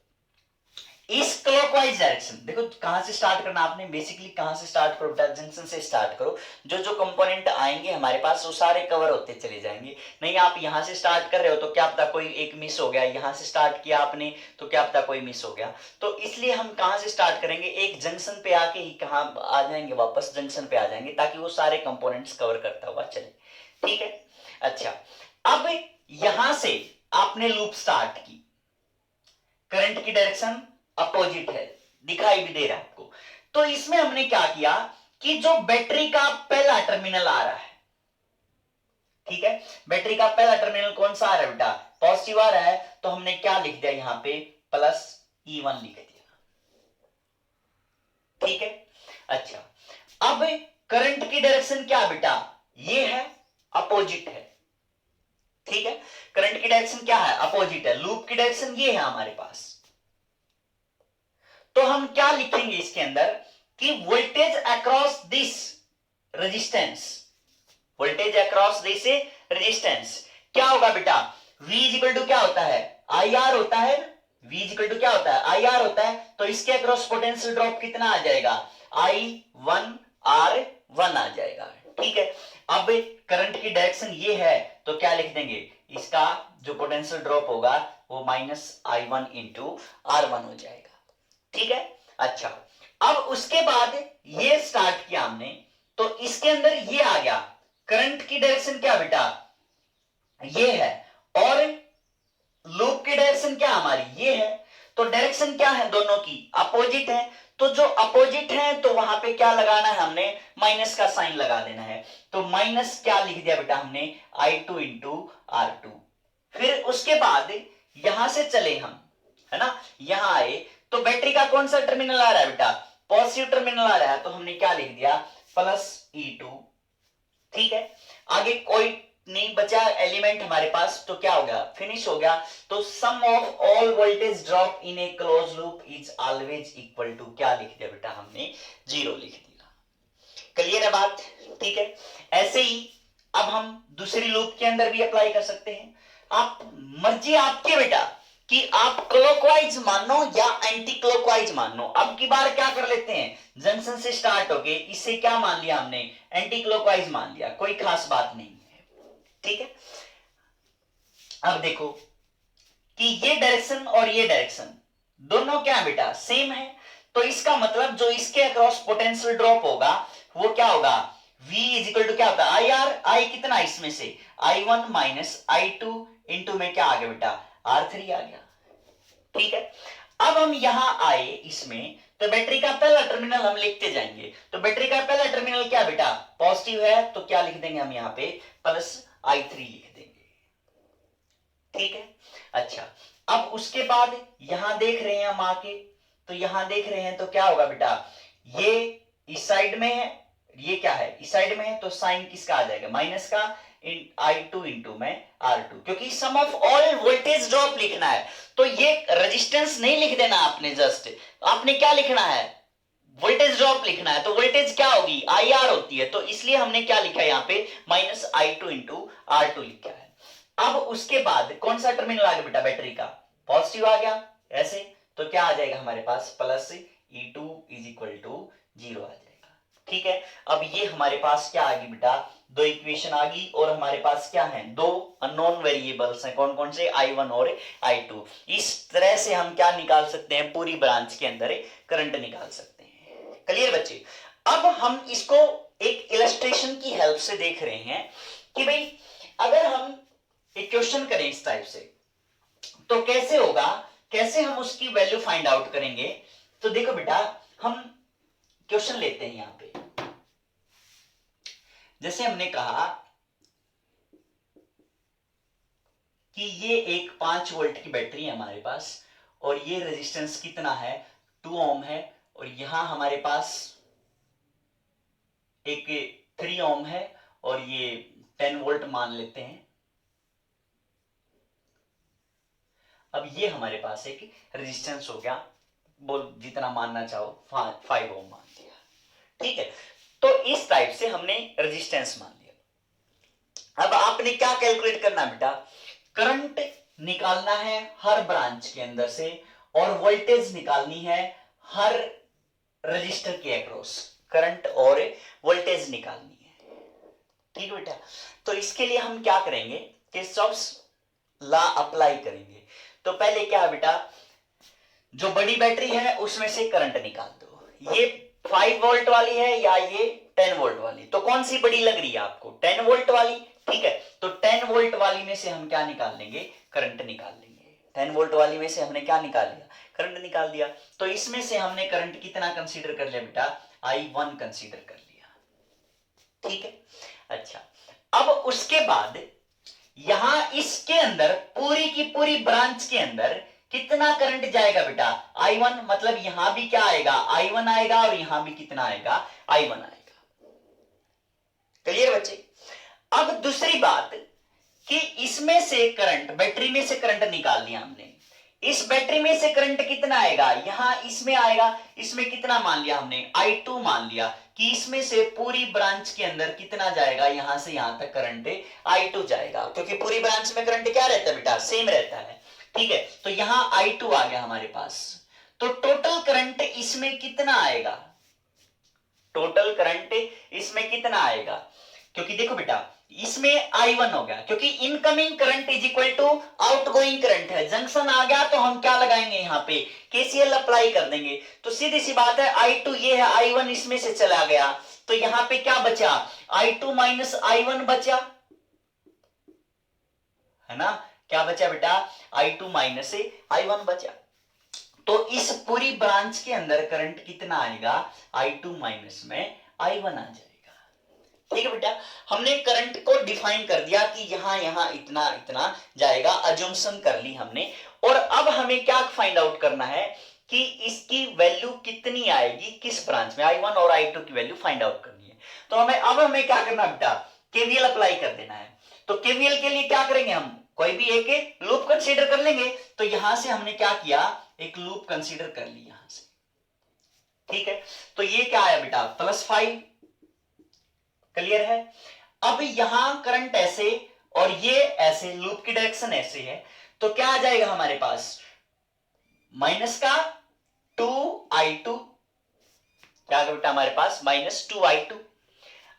Speaker 1: इस क्लॉकवाइज डायरेक्शन, देखो कहां से स्टार्ट करना आपने, बेसिकली कहां से स्टार्ट करो बेटा, जंक्शन से स्टार्ट करो। जो जो कंपोनेंट आएंगे हमारे पास वो सारे कवर होते चले जाएंगे। नहीं आप यहां से स्टार्ट कर रहे हो तो क्या पता कोई एक मिस हो गया, यहां से स्टार्ट किया आपने तो क्या पता कोई मिस हो गया। तो इसलिए हम कहां से स्टार्ट करेंगे, एक जंक्शन पे आके ही कहां आ जाएंगे, वापस जंक्शन पे आ जाएंगे ताकि वो सारे कंपोनेंट्स कवर करता हुआ चले। ठीक है, अच्छा, अब यहां से आपने लूप स्टार्ट की, करंट की डायरेक्शन अपोजिट है, दिखाई भी दे रहा है आपको। तो इसमें हमने क्या किया कि जो बैटरी का पहला टर्मिनल आ रहा है, ठीक है, बैटरी का पहला टर्मिनल कौन सा आ रहा है बेटा, पॉजिटिव आ रहा है, तो हमने क्या लिख दिया यहां पे, प्लस E1 लिख दिया। ठीक है, अच्छा, अब करंट की डायरेक्शन क्या बेटा, ये है, अपोजिट है। ठीक है, करंट की डायरेक्शन क्या है, अपोजिट है। लूप की डायरेक्शन ये है हमारे पास। तो हम क्या लिखेंगे इसके अंदर कि voltage across this resistance, voltage across this resistance क्या होगा बेटा, V इक्वल टू क्या होता है, IR होता है। V इक्वल टू क्या होता है, IR होता है। तो इसके अक्रॉस पोटेंशियल ड्रॉप कितना आ जाएगा, I1R1 आ जाएगा। ठीक है, अब करंट की डायरेक्शन ये है तो क्या लिख देंगे, इसका जो पोटेंशियल ड्रॉप होगा वो -I1 इंटू R1 हो जाएगा। ठीक है, अच्छा, अब उसके बाद ये स्टार्ट किया हमने तो इसके अंदर ये आ गया, करंट की डायरेक्शन क्या बेटा, ये है, और लूप की डायरेक्शन क्या हमारी ये है। तो डायरेक्शन क्या है दोनों की, अपोजिट है। तो जो अपोजिट है तो वहां पे क्या लगाना है हमने, माइनस का साइन लगा देना है। तो माइनस क्या लिख दिया बेटा हमने, I2 इंटू R2। फिर उसके बाद यहां से चले हम, है ना, यहां आए तो बैटरी का कौन सा टर्मिनल आ रहा है बेटा, पॉजिटिव टर्मिनल आ रहा है, तो हमने क्या लिख दिया, प्लस E2। ठीक है, आगे कोई नहीं बचा एलिमेंट हमारे पास, तो क्या हो गया, फिनिश हो गया। तो sum of all voltage drop in a close loop is always equal to, क्या लिख दिया बेटा हमने, 0 लिख दिया। क्लियर है बात, ठीक है। ऐसे ही अब हम दूसरी लूप के अंदर भी अप्लाई कर सकते हैं। आप मर्जी आपके बेटा कि आप क्लॉकवाइज मानो या एंटी क्लॉकवाइज मानो। अब की बार क्या कर लेते हैं, जंक्शन से स्टार्ट होके इससे क्या मान लिया हमने, एंटी क्लॉकवाइज मान लिया, कोई खास बात नहीं है, ठीक है। अब देखो कि ये डायरेक्शन और ये डायरेक्शन दोनों क्या है बेटा, सेम है। तो इसका मतलब जो इसके अक्रॉस पोटेंशियल ड्रॉप होगा वो क्या होगा, V इज इक्वल टू क्या होता है, आई आर, आई कितना इसमें से I1 माइनस I2 इंटू में क्या आ गया बेटा, R3 आ गया। ठीक है, अब हम यहां आए इसमें, तो बैटरी का पहला टर्मिनल हम लिखते जाएंगे। तो बैटरी का पहला टर्मिनल क्या बेटा, पॉजिटिव है, तो क्या लिख देंगे हम यहां पे, प्लस I3 लिख देंगे। ठीक है, अच्छा अब उसके बाद यहां देख रहे हैं हम आके, तो यहां देख रहे हैं तो क्या होगा बेटा, ये इस साइड में है, ये क्या है, इस साइड में है, तो साइन किसका आ जाएगा, माइनस का, I2 इंटू में R2, क्योंकि सम ऑफ ऑल वोल्टेज ड्रॉप लिखना है। तो ये रेजिस्टेंस नहीं लिख देना आपने, जस्ट आपने क्या लिखना है, वोल्टेज ड्रॉप लिखना है। तो वोल्टेज क्या होगी, IR होती है, तो इसलिए हमने क्या लिखा है यहाँ पे, माइनस I2 इंटू R2 लिखा है। अब उसके बाद कौन सा टर्मिनल आ गया बेटा, बैटरी का पॉजिटिव आ गया, ऐसे तो क्या आ जाएगा हमारे पास, plus E2 is equal to 0 आ जाएगा। ठीक है, अब ये हमारे पास क्या आ गई बेटा, दो इक्वेशन आ गई, और हमारे पास क्या है, दो अननोन वेरिएबल्स हैं, कौन कौन से, I1 और I2। इस तरह से हम क्या निकाल सकते हैं, पूरी ब्रांच के अंदर करंट निकाल सकते हैं। क्लियर बच्चे, अब हम इसको एक इलस्ट्रेशन की हेल्प से देख रहे हैं कि भाई अगर हम एक क्वेश्चन करें इस टाइप से तो कैसे होगा, कैसे हम उसकी वैल्यू फाइंड आउट करेंगे। तो देखो बेटा, हम क्वेश्चन लेते हैं यहां पे, जैसे हमने कहा कि ये एक 5 वोल्ट की बैटरी है हमारे पास, और ये रेजिस्टेंस कितना है, 2 ओम है, और यहां हमारे पास एक 3 ओम है, और ये 10 वोल्ट मान लेते हैं। अब ये हमारे पास एक रेजिस्टेंस हो गया, बोल जितना मानना चाहो, 5 ओम मान दिया। ठीक है, तो इस टाइप से हमने रेजिस्टेंस मान लिया। अब आपने क्या कैलकुलेट करना बेटा, करंट निकालना है हर ब्रांच के अंदर से, और वोल्टेज निकालनी है हर रजिस्टर के अक्रॉस, करंट और वोल्टेज निकालनी है। ठीक बेटा, तो इसके लिए हम क्या करेंगे, किरचॉफ्स लॉ अप्लाई करेंगे। तो पहले क्या है बेटा, जो बड़ी बैटरी है उसमें से करंट निकाल दो, ये 5 वोल्ट वाली है या ये 10 वोल्ट वाली, तो कौन सी बड़ी लग रही है आपको, 10 वोल्ट वाली। ठीक है, तो 10 वोल्ट वाली में से हम क्या निकाल लेंगे, करंट निकाल लेंगे। 10 वोल्ट वाली में से हमने क्या निकाल लिया, करंट निकाल दिया। तो इसमें से हमने करंट कितना कंसीडर कर लिया बेटा, I1 कंसीडर कर लिया। ठीक है, अच्छा अब उसके बाद यहां इसके अंदर पूरी की पूरी ब्रांच के अंदर कितना करंट जाएगा बेटा, I1, मतलब यहां भी क्या आएगा, I1 आएगा, और यहां भी कितना आएगा, I1 आएगा। क्लियर बच्चे, अब दूसरी बात कि इसमें से करंट, बैटरी में से करंट निकाल लिया हमने, इस बैटरी में से करंट कितना आएगा, यहां इसमें आएगा, इसमें कितना मान लिया हमने, I2 मान लिया, कि इसमें से पूरी ब्रांच के अंदर कितना जाएगा, यहां से यहां तक करंट I2 जाएगा, क्योंकि पूरी ब्रांच में करंट क्या रहता है बेटा, सेम रहता है। ठीक है, तो यहां I2 आ गया हमारे पास, तो टोटल करंट इसमें कितना आएगा, टोटल करंट इसमें कितना आएगा, क्योंकि देखो बेटा इसमें I1 हो गया, क्योंकि incoming current is equal to outgoing current है, जंक्शन आ गया तो हम क्या लगाएंगे, यहां पे KCL अप्लाई कर देंगे। तो सीधी सी बात है, I2 ये है, I1 इसमें से चला गया, तो यहां पे क्या बचा, I2 माइनस I1 बचा, है ना, क्या बचा बेटा, I2 माइनस I1 बचा। तो इस पूरी ब्रांच के अंदर करंट कितना आएगा, I2 माइनस में I1 आ जाएगा। ठीक है बेटा, हमने करंट को डिफाइन कर दिया कि यहां यहां इतना इतना जाएगा, अजम्पशन कर ली हमने। और अब हमें क्या फाइंड आउट करना है कि इसकी वैल्यू कितनी आएगी किस ब्रांच में, I1 और I2 की वैल्यू फाइंड आउट करनी है। तो हमें क्या करना बेटा, केवीएल अप्लाई कर देना है। तो केवीएल के लिए क्या करेंगे, हम कोई भी एक लूप कंसीडर कर लेंगे। तो यहां से हमने क्या किया, एक लूप कंसीडर कर ली यहां से। ठीक है, तो ये क्या आया बेटा, +5। क्लियर है। अब यहां करंट ऐसे और ये ऐसे, लूप की डायरेक्शन ऐसे है, तो क्या आ जाएगा हमारे पास, माइनस का 2I2। क्या बेटा हमारे पास -2I2।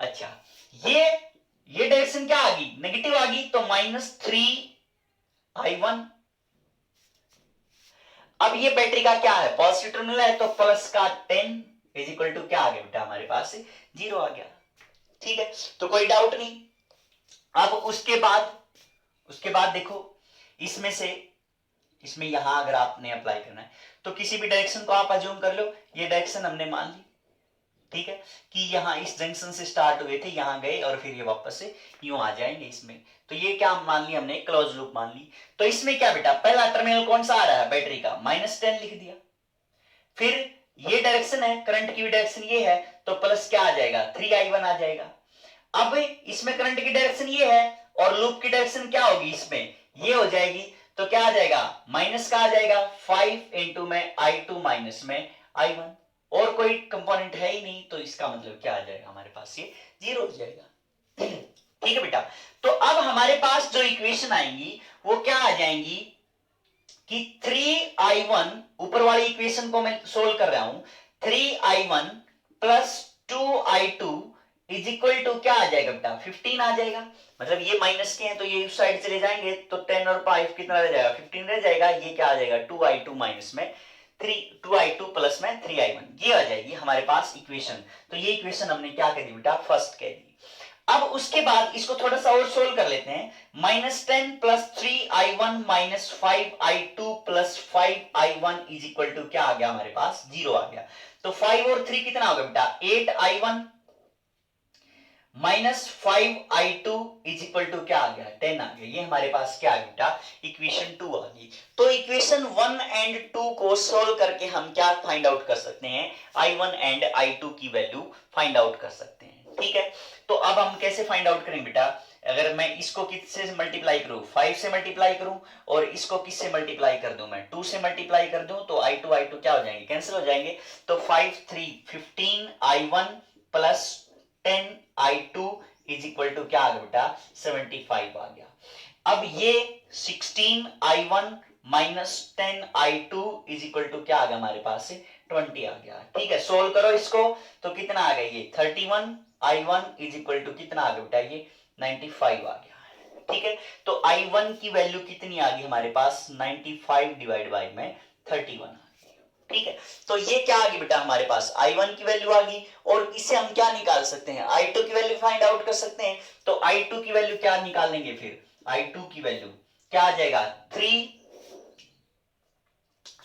Speaker 1: अच्छा, ये डायरेक्शन क्या आ गई, नेगेटिव आ गई, तो -3I1। अब ये बैटरी का क्या है, पॉजिटिव टर्मिनल है, तो प्लस का 10 इज इक्वल टू क्या आ गया बेटा हमारे पास 0 आ गया। ठीक है, तो कोई डाउट नहीं। अब उसके बाद देखो, इसमें यहां अगर आपने अप्लाई करना है तो किसी भी डायरेक्शन को आप अज्यूम कर लो। ये डायरेक्शन हमने मान ली, ठीक है, कि यहां इस जंक्शन से स्टार्ट हुए थे, यहां गए और फिर ये वापस से यूं आ जाएंगे इसमें। तो ये क्या मान ली हमने, क्लोज लूप मान ली। तो इसमें क्या बेटा, पहला टर्मिनल कौन सा आ रहा है बैटरी का, -10 लिख दिया। फिर ये डायरेक्शन है, करंट की भी डायरेक्शन ये है, तो प्लस क्या आ जाएगा, 3I1 आ जाएगा। अब इसमें करंट की डायरेक्शन ये है और लूप की डायरेक्शन क्या होगी, इसमें ये हो जाएगी। तो क्या आ जाएगा, माइनस का आ जाएगा 5 इंटू में I2 माइनस में I1। और कोई कंपोनेंट है ही नहीं, तो इसका मतलब क्या आ जाएगा हमारे पास, ये 0 हो जाएगा। ठीक है बेटा, तो अब हमारे पास जो इक्वेशन आएंगी वो क्या आ जाएंगी कि 3I1, ऊपर वाली इक्वेशन को मैं सोल्व कर रहा हूं, 3I1 plus 2I2 is equal to क्या आ जाएगा बेटा, 15 आ जाएगा। मतलब ये माइनस के हैं तो ये उस साइड चले जाएंगे, तो 10 और 5 कितना रह जाएगा, 15 रह जाएगा। ये क्या आ जाएगा, 2I2 माइनस में 2I2 प्लस में 3I1, ये आ जाएगी हमारे पास इक्वेशन। तो ये इक्वेशन हमने क्या कह दी बेटा, फर्स्ट कह दी। अब उसके बाद इसको थोड़ा सा और सोल्व कर लेते हैं। -10 plus 3I1 minus 5I2 plus 5I1 is equal to क्या आ गया हमारे पास, 0 आ गया। तो 5 और 3 कितना होगा बेटा, 8I1 minus 5I2 is equal to क्या आ गया, 10 आ गया। ये हमारे पास क्या आ गया बेटा, इक्वेशन 2 आ गई। तो इक्वेशन 1 एंड 2 को सोल्व करके हम क्या फाइंड आउट कर सकते हैं, I1 एंड I2 की वैल्यू फाइंड आउट कर सकते हैं। ठीक है, तो अब हम कैसे फाइंड आउट करेंगे बेटा, अगर मैं इसको किससे मल्टीप्लाई करूं, 5 से मल्टीप्लाई करूं, और इसको किससे मल्टीप्लाई कर दूं, मैं 2 से मल्टीप्लाई कर दूं, तो I2 क्या हो जाएंगे, कैंसिल हो जाएंगे। तो 5 3 15I1 plus 10I2 is equal to क्या आ गया बेटा, 75 आ गया। अब ये 16I1 minus 10I2 is equal to क्या आ गया हमारे पास से 20 आ गया। ठीक है, सोल्व करो इसको, तो कितना आ गया, ये 31I1 इज इक्वल टू कितना आ गया बेटा, ये 95 आ गया। ठीक है, तो I1 की वैल्यू कितनी आ गई हमारे पास, 95 डिवाइड बाई में 31 आ गई। ठीक है, तो ये क्या आ गई बेटा हमारे पास, I1 की वैल्यू आ गई। और इससे हम क्या निकाल सकते हैं, I2 की वैल्यू फाइंड आउट कर सकते हैं। तो I2 की वैल्यू क्या निकालेंगे, फिर I2 की वैल्यू क्या आ जाएगा,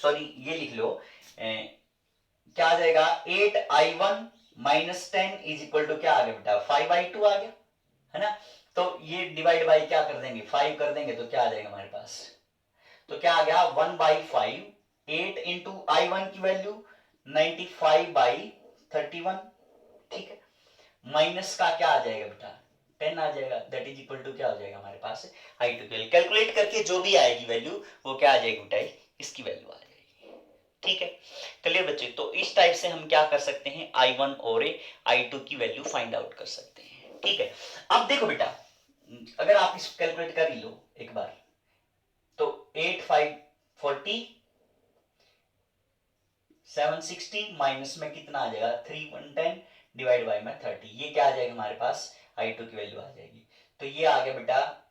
Speaker 1: ये लिख लो, क्या आ जाएगा, 8I1 minus 10 is equal to क्या आ गया बेटा, 5I2 आ गया, है ना। तो ये डिवाइड बाई क्या कर देंगे, 5 कर देंगे, तो क्या आ जाएगा हमारे पास, तो क्या आ गया 1/5, 8 इंटू I1 की वैल्यू 95/31। ठीक है, माइनस का क्या आ जाएगा बेटा, 10 आ जाएगा, दैट इज इक्वल टू क्या हो जाएगा हमारे पास, I2 की वैल्यू कैलकुलेट करके जो भी आएगी वैल्यू वो क्या आ जाएगी बेटा, इसकी वैल्यू आ जाएगी। ठीक है, क्लियर बच्चे। तो इस टाइप से हम क्या कर सकते हैं, I1 और I2 की वैल्यू फाइंड आउट कर सकते हैं। ठीक है, अब देखो बेटा, अगर आप इसको कैलकुलेट कर ही लो एक बार, तो 8 5 40 760 माइनस में कितना आ जाएगा, 3 110 डिवाइड बाई में 30, ये क्या आ जाएगा हमारे पास, I2 की वैल्यू आ जाएगी। तो ये आ गया बेटा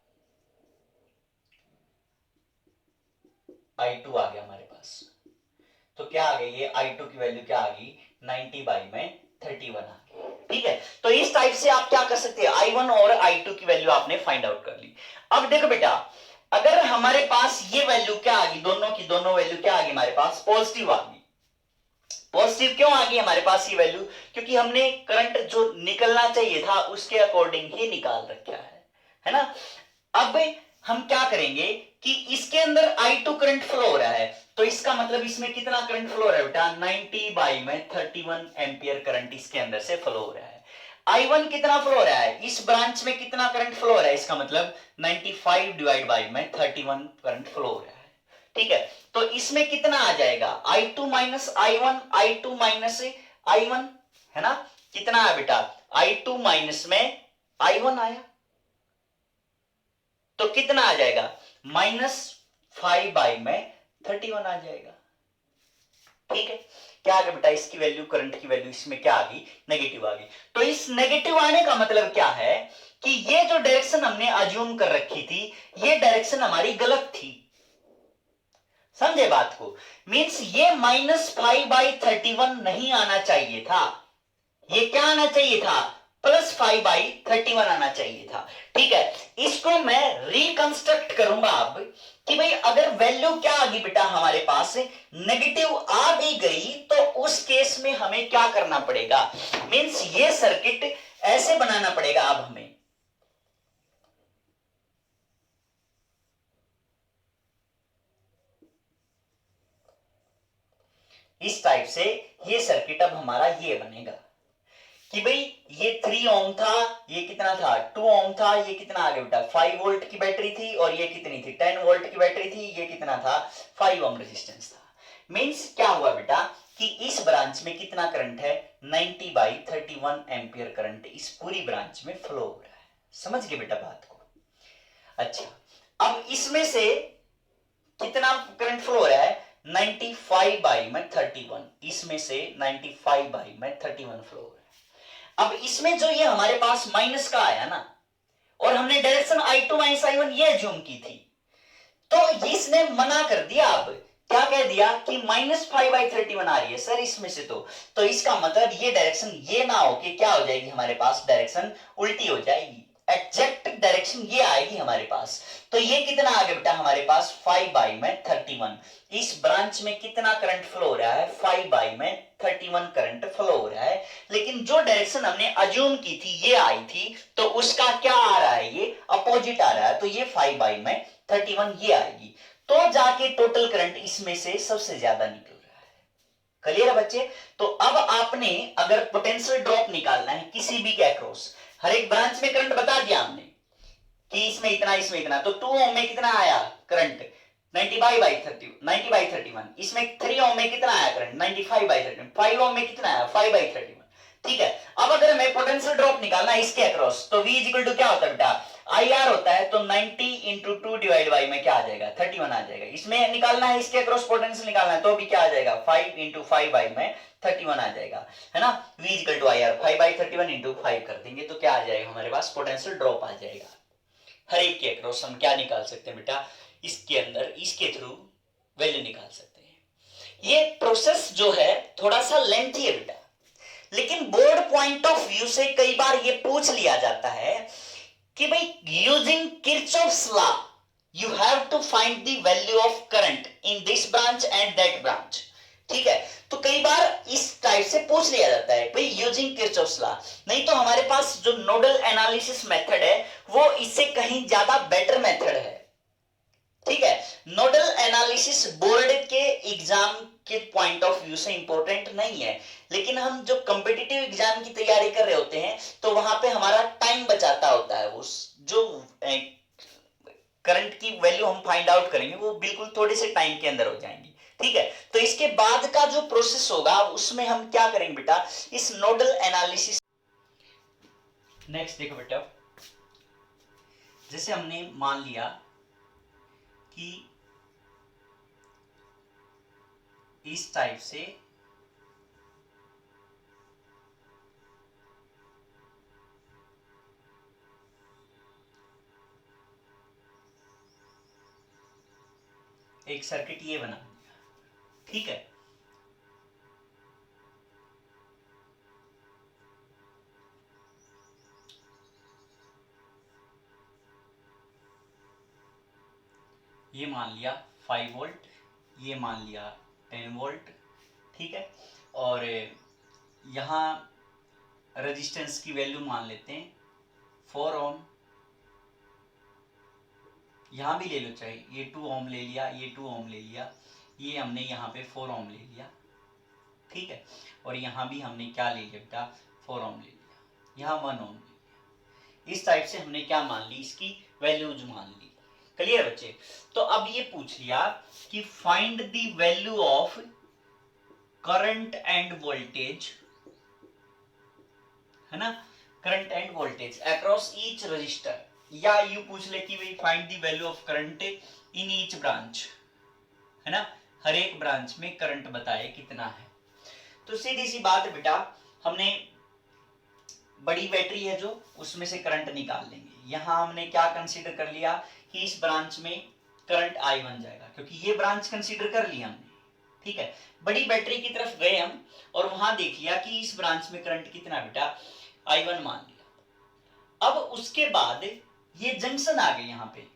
Speaker 1: I2 आ गया हमारे पास। तो क्या आ गई, ये I2 की वैल्यू क्या आ गई, 90/31 आ गई। ठीक है, तो इस टाइप से आप क्या कर सकते हैं, I1 और I2 की वैल्यू आपने फाइंड आउट कर ली। अब देखो बेटा, अगर हमारे पास ये वैल्यू क्या आ गई, दोनों की दोनों वैल्यू क्या आ गई हमारे पास, पॉजिटिव आ गई। पॉजिटिव क्यों आ गई हमारे पास ये वैल्यू, क्योंकि हमने करंट जो निकलना चाहिए था उसके अकॉर्डिंग ही निकाल रखा है ना। अब हम क्या करेंगे कि इसके अंदर I2 करंट फ्लो हो रहा है, तो इसका मतलब इसमें कितना करंट फ्लो हो रहा है बेटा, 90 बाई में 31 एंपियर करंट इसके अंदर से फ्लो हो रहा है। I1 कितना फ्लो हो रहा है, इस ब्रांच में कितना करंट फ्लो हो रहा है, इसका मतलब 95 डिवाइड बाई में 31 करंट फ्लो हो रहा है। ठीक है, तो इसमें कितना आ जाएगा, I2 minus I1, I2 minus I1 है ना, कितना है बेटा, I2 माइनस में I1 आया, तो कितना आ जाएगा, -5 बाई में 31 आ जाएगा। ठीक है, क्या आ गया बेटा, इसकी वैल्यू, करंट की वैल्यू इसमें क्या आ गई, नेगेटिव आ गई। तो इस नेगेटिव आने का मतलब क्या है कि ये जो डायरेक्शन हमने अज्यूम कर रखी थी, ये डायरेक्शन हमारी गलत थी। समझे बात को, मींस ये -5/31 नहीं आना चाहिए था, ये क्या आना चाहिए था, +5/31 आना चाहिए था। ठीक है, इसको मैं रिकंस्ट्रक्ट करूंगा अब कि भाई अगर वैल्यू क्या आ गई बेटा हमारे पास, नेगेटिव आ भी गई, तो उस केस में हमें क्या करना पड़ेगा, मींस ये सर्किट ऐसे बनाना पड़ेगा अब हमें। इस टाइप से ये सर्किट अब हमारा ये बनेगा कि भाई ये 3 ओम था, ये कितना था, 2 ओम था, ये कितना आ गया बेटा, 5 वोल्ट की बैटरी थी, और ये कितनी थी, 10 वोल्ट की बैटरी थी, ये कितना था, 5 ओम रेजिस्टेंस था। मींस क्या हुआ बेटा कि इस ब्रांच में कितना करंट है, 90/31 एंपियर करंट इस पूरी ब्रांच में फ्लो हो रहा है। समझ गए बेटा बात को। अच्छा, अब इसमें से कितना करंट फ्लो हो रहा है, 95/31, इसमें से 95/31 फ्लो हो रहा है। अब इसमें जो ये हमारे पास माइनस का आया ना, और हमने डायरेक्शन I2 माइनस I1 ये जूम की थी, तो इसने मना कर दिया। अब क्या कह दिया कि -5/31 आ रही है सर इसमें से, तो इसका मतलब ये डायरेक्शन ये ना हो कि क्या हो जाएगी हमारे पास, डायरेक्शन उल्टी हो जाएगी, एग्जैक्ट डायरेक्शन ये आएगी हमारे पास। तो ये कितना आ गया बेटा हमारे पास, 5/31। इस ब्रांच में कितना करंट फ्लो हो रहा है, 5/31 करंट फ्लो हो रहा है। लेकिन जो डायरेक्शन हमने अज्यूम की थी ये आई थी, तो उसका क्या आ रहा है, ये अपोजिट आ रहा है, तो ये 5/31 ये आएगी। तो जाके टोटल करंट इसमें से सबसे ज्यादा निकल रहा है। क्लियर है बच्चे। तो अब आपने अगर पोटेंशियल ड्रॉप निकालना है किसी भी के अक्रॉस, हर एक ब्रांच में करंट बता दिया हमने कि इसमें इतना, इसमें इतना, तो 2 ओम में कितना आया करंट, 90/31, इसमें 3 ओम में कितना आया करंट, 95/31, 5 ओम में कितना आया, 5/31। ठीक है, अब अगर हमें पोटेंशियल ड्रॉप निकालना है इसके अक्रॉस, तो V इक्वल टू क्या होता है बेटा, IR होता है, तो 90 इंटू 2 डिवाइड बाई में क्या आ जाएगा, 31 आ जाएगा। इसमें निकालना है इसके अक्रॉस पोटेंशियल निकालना है, तो भी क्या आ जाएगा, 5 इंटू 5 बाई में 31 आ जाएगा, है ना। V equal to IR 5/31 into 5 कर देंगे तो क्या आ जाएगा हमारे पास, पोटेंशियल ड्रॉप आ जाएगा। हर एक के अक्रॉस हम क्या निकाल सकते हैं बेटा, इसके अंदर इसके थ्रू वैल्यू निकाल सकते हैं। ये प्रोसेस जो है थोड़ा सा लेंथी है बेटा, लेकिन बोर्ड पॉइंट ऑफ व्यू से कई बार ये पूछ लिया जाता है कि भाई using Kirchhoff's law you have to find the value of current in this branch and that branch. ठीक है, तो कई बार इस टाइप से पूछ लिया जाता है भाई यूजिंग किरचॉफ्स लॉ, नहीं तो हमारे पास जो नोडल एनालिसिस मेथड है वो इससे कहीं ज्यादा बेटर मेथड है। ठीक है, नोडल एनालिसिस बोर्ड के एग्जाम के पॉइंट ऑफ व्यू से इंपॉर्टेंट नहीं है, लेकिन हम जो कॉम्पिटिटिव एग्जाम की तैयारी कर रहे होते हैं तो वहां पे हमारा टाइम बचाता होता है। उस जो करंट की वैल्यू हम फाइंड आउट करेंगे वो बिल्कुल थोड़े से टाइम के अंदर हो जाएंगी। ठीक है, तो इसके बाद का जो प्रोसेस होगा उसमें हम क्या करेंगे बेटा, इस नोडल एनालिसिस। नेक्स्ट देखो बेटा, जैसे हमने मान लिया कि इस टाइप से एक सर्किट ये बना, ठीक है, ये मान लिया 5 वोल्ट, ये मान लिया 10 वोल्ट, ठीक है। और यहाँ रेजिस्टेंस की वैल्यू मान लेते हैं 4 ओम, यहाँ भी ले लो चाहे, ये 2 ओम ले लिया, ये 2 ओम ले लिया, ये हमने यहाँ पे 4 ओम ले लिया, ठीक है। और यहाँ भी हमने क्या ले लिया बेटा, 4 ओम ले लिया, यहाँ 1 ओम ले लिया। इस टाइप से हमने क्या मान ली, इसकी वैल्यूज मान ली। क्लियर बच्चे। तो अब ये पूछ लिया कि find the value of current end voltage, है ना, current end voltage across each resistor, या यू पूछ ले कि भाई find the value of current in each branch, है ना, हर एक ब्रांच में करंट बताए कितना है। तो सीधी सी बात है बेटा, हमने बड़ी बैटरी है जो, उसमें से करंट निकाल लेंगे। यहां हमने क्या कंसीडर कर लिया कि इस ब्रांच में करंट I1 जाएगा, क्योंकि ये ब्रांच कंसीडर कर लिया हमने, ठीक है। बड़ी बैटरी की तरफ गए हम और वहां देख लिया कि इस ब्रांच में करंट कितना बेटा, I1 मान लिया। अब उसके बाद ये जंक्शन आ गए यहाँ पे,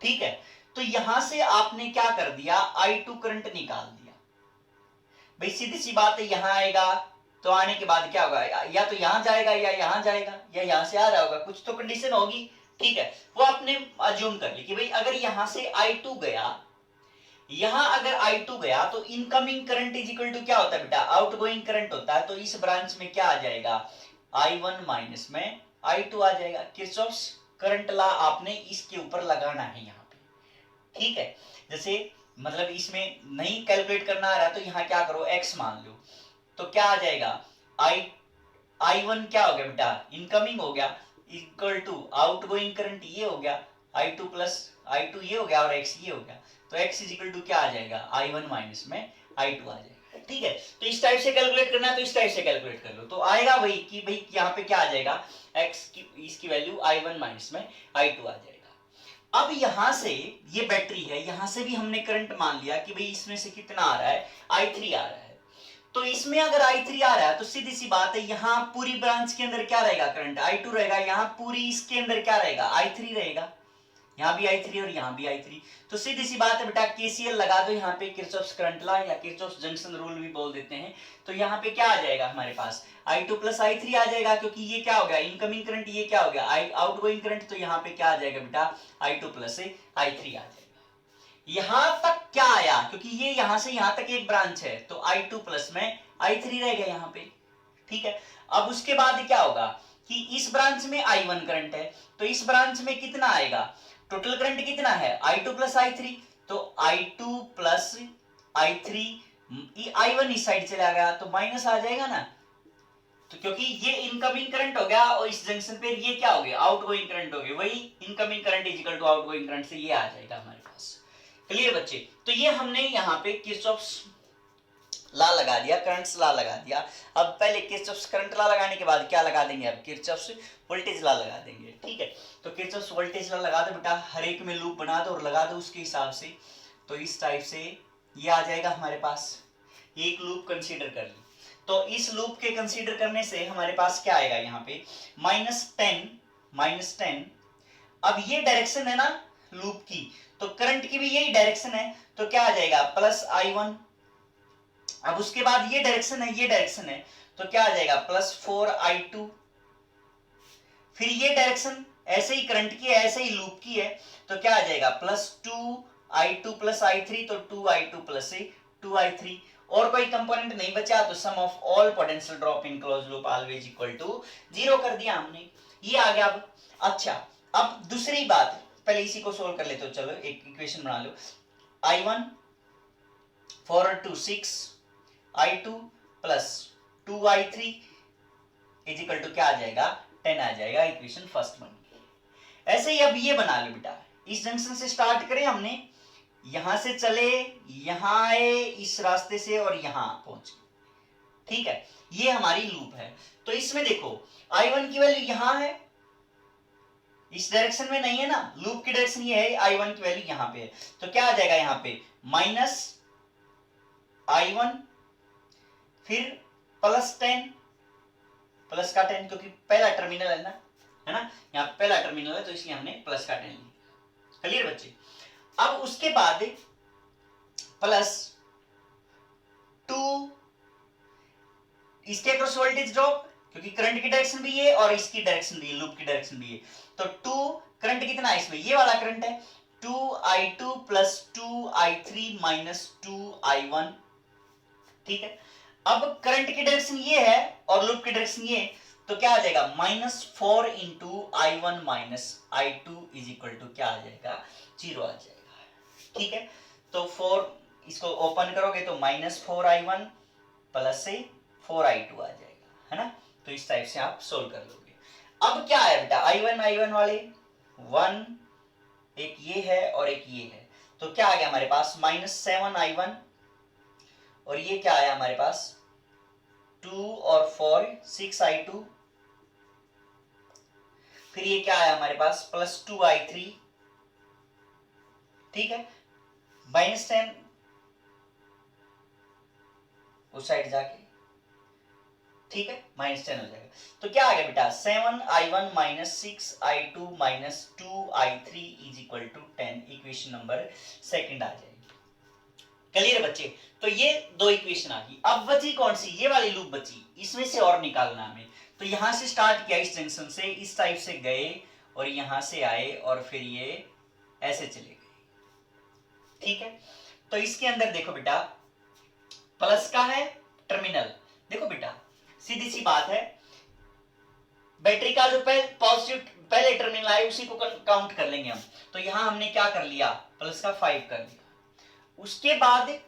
Speaker 1: ठीक है। तो यहां से आपने क्या कर दिया, I2 करंट निकाल दिया। भाई सीधी सी बात है, यहां आएगा तो आने के बाद क्या होगा, या तो यहां जाएगा या यहां जाएगा या यहां से आ रहा होगा, कुछ तो कंडीशन होगी, ठीक है। वो आपने अज्यूम कर ली कि भाई अगर यहां से I2 गया, यहां अगर I2 गया तो incoming current is equal to क्या होता है बेटा, आउटगोइंग करंट होता है। तो इस ब्रांच में क्या आ जाएगा, I1 माइनस में I2 आ जाएगा। किरचॉफ्स करंट लॉ आपने इसके ऊपर लगाना है यहाँ पे, ठीक है। जैसे मतलब इसमें नहीं कैलकुलेट करना आ रहा तो यहाँ क्या करो, x मान लो, तो क्या आ जाएगा, I1 क्या हो गया बेटा, इनकमिंग हो गया, इक्वल टू आउटगोइंग करंट ये हो गया, I2 प्लस I2 ये हो गया और x ये हो गया। तो x इज इक्वल टू क्या आ जाएगा, I1 माइनस में I2 आ जाएगा, ठीक है। तो इस टाइप से कैलकुलेट करना है तो इस टाइप से कैलकुलेट कर लो, तो आएगा वही कि भाई यहाँ पे क्या आ जाएगा, x की इसकी वैल्यू I1 माइनस में I2 आ जाएगा। अब यहां से ये बैटरी है, यहां से भी हमने करंट मान लिया कि भाई इसमें से कितना आ रहा है, I3 आ रहा है। तो इसमें अगर I3 आ रहा है तो सीधी सी बात है, यहां पूरी ब्रांच के अंदर क्या रहेगा, करंट I2 रहेगा, यहां पूरी इसके अंदर क्या रहेगा, I3 रहेगा, यहां भी I3 और यहां भी I3। तो सीधी सी बात है बेटा, KCL लगा दो यहाँ पे, किरचॉफ्स करंट लॉ या किरचॉफ्स जंक्शन रूल भी बोल देते हैं। तो यहाँ पे क्या आ जाएगा हमारे पास, I2 प्लस I3 आ जाएगा, क्योंकि ये क्या हो गया, इनकमिंग करंट, ये क्या हो गया, आउटगोइंग करंट। तो यहाँ पे क्या आ जाएगा बेटा, I2 प्लस I3 आ जाएगा। यहां तक क्या आया, क्योंकि ये यहां से यहां तक एक ब्रांच है, तो I2 प्लस में I3 रह गया यहाँ पे, ठीक है। अब उसके बाद क्या होगा कि इस ब्रांच में I1 करंट है, तो इस ब्रांच में कितना आएगा, टोटल करंट कितना है, I2 प्लस I3। तो I2 प्लस I3, I1 इस साइड चला गया तो माइनस आ जाएगा ना, तो क्योंकि ये इनकमिंग करंट हो गया और इस जंक्शन पे ये क्या हो गया, आउटगोइंग करंट हो गया, वही incoming current is equal to outgoing current से ये आ जाएगा हमारे पास। क्लियर बच्चे। तो ये हमने यहाँ पे किरचॉफ्स लॉ लगा दिया, करंट्स लॉ लगा दिया। अब पहले किरचॉफ्स करंट लॉ लगाने के बाद क्या लगा देंगे, अब किरचॉफ्स वोल्टेज लॉ लगा देंगे, ठीक है। तो किरचॉफ्स वोल्टेज लॉ लगा दो बेटा, हर एक में लूप बना दो और लगा दो उसके हिसाब से। तो इस टाइप से ये आ जाएगा हमारे पास, एक लूप कंसीडर कर ली। तो इस लूप के कंसीडर करने से हमारे पास क्या आएगा यहाँ पे, -10। अब ये डायरेक्शन है ना लूप की, तो करंट की भी यही डायरेक्शन है, तो क्या आ जाएगा, प्लस I1। अब उसके बाद ये डायरेक्शन है, ये डायरेक्शन है, तो क्या आ जाएगा, +4I2। फिर ये डायरेक्शन ऐसे ही करंट की है, ऐसे ही लूप की है, तो क्या आ जाएगा, +2I2 प्लस I3, तो 2I2 प्लस 2I3। और कोई कंपोनेंट नहीं बचा, तो sum of all potential drop in close loop always equal to 0 कर दिया हमने, ये आ गया। अब अच्छा, अब दूसरी बात, पहले इसी को सोल्व कर लेते हो, चलो एक इक्वेशन बना लो, I1 4 और 2 6, I2 plus 2I3 is equal to क्या आ जाएगा, 10 आ जाएगा। इक्वेशन फर्स्ट बन गई। ऐसे ही अब ये बना लो बेटा, इस जंक्शन से स्टार्ट करें हमने, यहां से चले, यहां आए इस रास्ते से और यहां पहुंचे, ठीक है। ये हमारी लूप है। तो इसमें देखो I1 की वैल्यू यहां है, इस डायरेक्शन में नहीं है ना, लूप की डायरेक्शन ये है, I1 की वैल्यू यहां पे है, तो क्या आ जाएगा यहां पे, -I1 फिर +10, प्लस का 10, क्योंकि पहला टर्मिनल है ना, है ना, यहाँ पहला टर्मिनल है तो इसलिए हमने प्लस का 10 लिया। क्लियर बच्चे। अब उसके बाद प्लस 2 इसके अक्रॉस वोल्टेज ड्रॉप, क्योंकि करंट की डायरेक्शन भी है और इसकी डायरेक्शन भी है, लूप की डायरेक्शन भी है। तो 2 करंट कितना है इसमें, ये वाला करंट है 2i2 plus 2i3 minus 2i1। ठीक है, अब करंट की डायरेक्शन ये है और लूप की डायरेक्शन ये है, तो क्या आ जाएगा -4 into i1 minus i2 is equal to क्या आ जाएगा, 0 आ जाएगा। ठीक है, तो 4 इसको ओपन करोगे तो -4i1 प्लस से 4i2 आ जाएगा, है ना। तो इस टाइप से आप सोल्व कर लोगे। अब क्या है बेटा, i1 वाले 1, एक ये है और एक ये है, तो क्या आ गया हमारे पास -7i1, और ये क्या आया हमारे पास 2 और 4 6i2, फिर ये क्या आया हमारे पास +2i3। ठीक है, -10 उस साइड जाके, ठीक है, -10 हो जाएगा। तो क्या आ गया बेटा 7i1 minus 6i2 minus 2i3 is equal to 10, equation number second आ जाएगी। क्लियर बच्चे, तो ये दो इक्वेशन आ गई। अब बची कौन सी, ये वाली लूप बची, इसमें से और निकालना हमें। तो यहां से स्टार्ट किया इस जंक्शन से, इस टाइप से गए और यहां से आए और फिर ये ऐसे चले गए। ठीक है, तो इसके अंदर देखो बेटा प्लस का है टर्मिनल, देखो बेटा सीधी सी बात है, बैटरी का जो पहले टर्मिनल आए उसी को काउंट कर लेंगे हम। तो यहां हमने क्या कर लिया, प्लस का 5 कर लिया। उसके बाद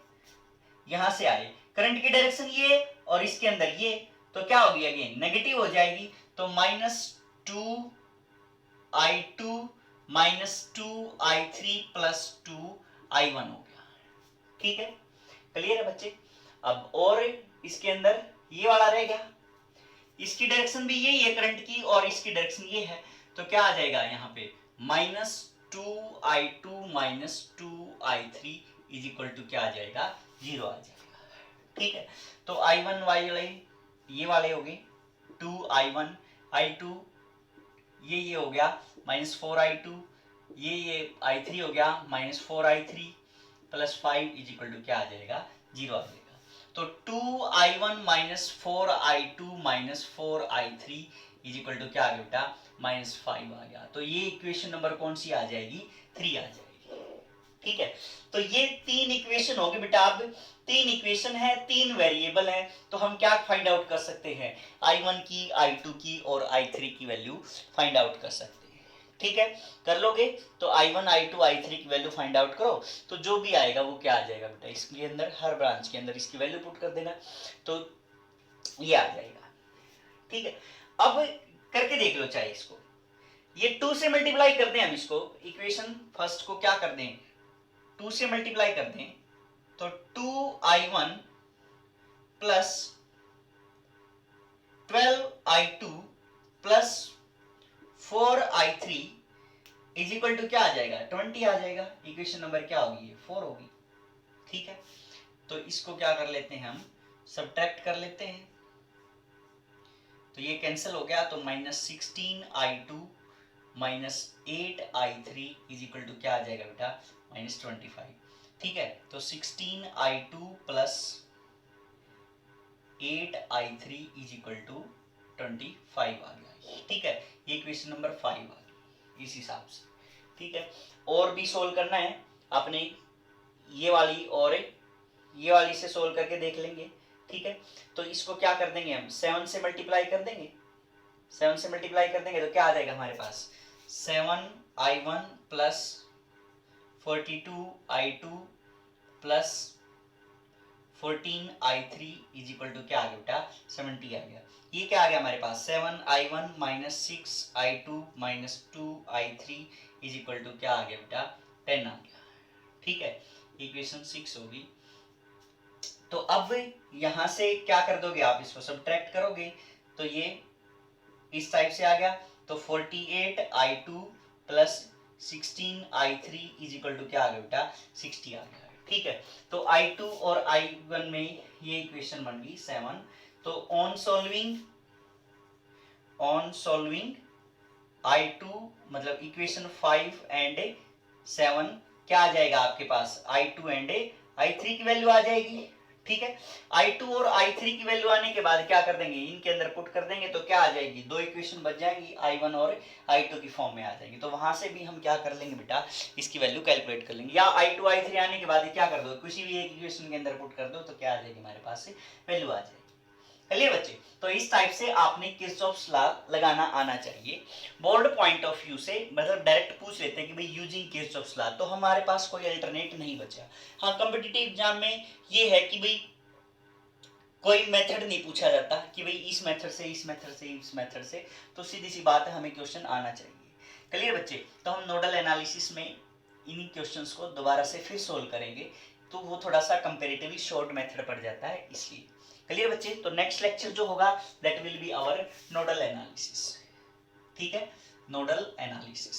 Speaker 1: यहां से आए, करंट की डायरेक्शन ये और इसके अंदर ये, तो क्या होगी अगेन नेगेटिव हो जाएगी, तो -2i2 minus 2i3 plus 2i1 हो गया। ठीक है, क्लियर है बच्चे। अब और इसके अंदर ये वाला रह गया, इसकी डायरेक्शन भी यही है करंट की और इसकी डायरेक्शन ये है, तो क्या आ जाएगा यहाँ पे -2i2 minus 2i3 is equal to क्या आ जाएगा, 0 आ जाएगा। ठीक है, तो i1 वाले ये वाले हो गए 2i1, i2 ये हो गया -4i2, ये i3 हो गया -4i3 plus 5 is equal to क्या आ जाएगा, 0 आ जाएगा। तो 2i1 minus 4i2 minus 4i3 is equal to क्या आ गया बेटा, -5 आ गया। तो ये इक्वेशन नंबर कौन सी आ जाएगी, 3 आ जाएगी। ठीक है, तो ये 3 इक्वेशन होगी बेटा। अब 3 इक्वेशन है, 3 वेरिएबल है, तो हम क्या फाइंड आउट कर सकते हैं, i1 की, i2 की और i3 की वैल्यू फाइंड आउट कर सकते हैं। ठीक है, कर लोगे तो i1 i2 i3 की वैल्यू फाइंड आउट करो, तो जो भी आएगा वो क्या आ जाएगा बेटा, इसके अंदर हर ब्रांच के अंदर इसकी वैल्यू पुट कर देना, तो ये आ जाएगा। ठीक है, अब करके देख लो चाहे इसको, ये 2 से मल्टीप्लाई कर दें हम इसको, इक्वेशन फर्स्ट को क्या कर दें 2 से मल्टीप्लाई कर दें, तो 2i1 plus 12i2 plus 4i3 is equal to क्या आ जाएगा, 20 आ जाएगा। इक्वेशन नंबर क्या होगी, 4 होगी। ठीक है, तो इसको क्या कर लेते हैं हम, सब्ट्रैक्ट कर लेते हैं, तो ये कैंसिल हो गया, तो -16i2 minus 8i3 is equal to क्या आ जाएगा बेटा, -25। ठीक है, तो 16i2 plus 8i3 is equal to 25 आ गया। ठीक है, ये इक्वेशन नंबर 5 आ गई इस हिसाब से। ठीक है, और भी सोल्व करना है अपने, ये वाली और ये वाली से सोल्व करके देख लेंगे। ठीक है, तो इसको क्या कर देंगे हम, 7 से मल्टीप्लाई कर देंगे, 7 से मल्टीप्लाई कर देंगे तो क्या आ जाएगा हमारे पास, 7i1 plus 42i2 plus 14i3 is equal to क्या आ गया बेटा, 70 आ गया। ये क्या आ गया हमारे पास, 7i1 minus 6i2 minus 2i3 is equal to क्या आ गया बेटा, 10 आ गया। ठीक है, इक्वेशन 6 होगी। तो अब यहां से क्या कर दोगे आप, इसको सब्ट्रैक्ट करोगे, तो ये इस टाइप से आ गया, तो 48i2 plus 16i3 is equal to क्या आ गया बेटा, 60 आ गया। ठीक है, तो i2 और i1 में ये इक्वेशन बन गई 7। तो ऑन सॉल्विंग i2 मतलब इक्वेशन 5 एंड 7 क्या आ जाएगा आपके पास, I2 एंड I3 की वैल्यू आ जाएगी। ठीक है, I2 और I3 की वैल्यू आने के बाद क्या कर देंगे, इनके अंदर पुट कर देंगे तो क्या आ जाएगी, दो इक्वेशन बच जाएंगी, I1 और I2 की फॉर्म में आ जाएंगी। तो वहां से भी हम क्या कर लेंगे बेटा, इसकी वैल्यू कैलकुलेट कर लेंगे, या I2 I3 आने के बाद क्या कर दो, किसी भी एक इक्वेशन के अंदर पुट कर दो तो क्या आ जाएगी हमारे पास से वैल्यू आ जाएगी। चलिए बच्चे, तो इस टाइप से आपने किरचॉफ्स लॉ लगाना आना चाहिए। बोर्ड पॉइंट ऑफ व्यू से मतलब डायरेक्ट पूछ लेते हैं कि भाई यूजिंग किरचॉफ्स लॉ, तो हमारे पास कोई अल्टरनेट नहीं बचा। हाँ, कॉम्पिटिटिव एग्जाम में ये है कि भाई कोई मेथड नहीं पूछा जाता कि भाई इस मेथड से इस मेथड से इस मेथड से, तो सीधी सी बात है हमें क्वेश्चन आना चाहिए। क्लियर बच्चे, तो हम नोडल एनालिसिस में इन क्वेश्चंस को दोबारा से फिर सोल्व करेंगे, तो वो थोड़ा सा कंपैरेटिवली शॉर्ट मेथड पड़ जाता है इसलिए। क्लियर बच्चे, तो नेक्स्ट लेक्चर जो होगा that will be our nodal analysis. ठीक है, नोडल एनालिसिस।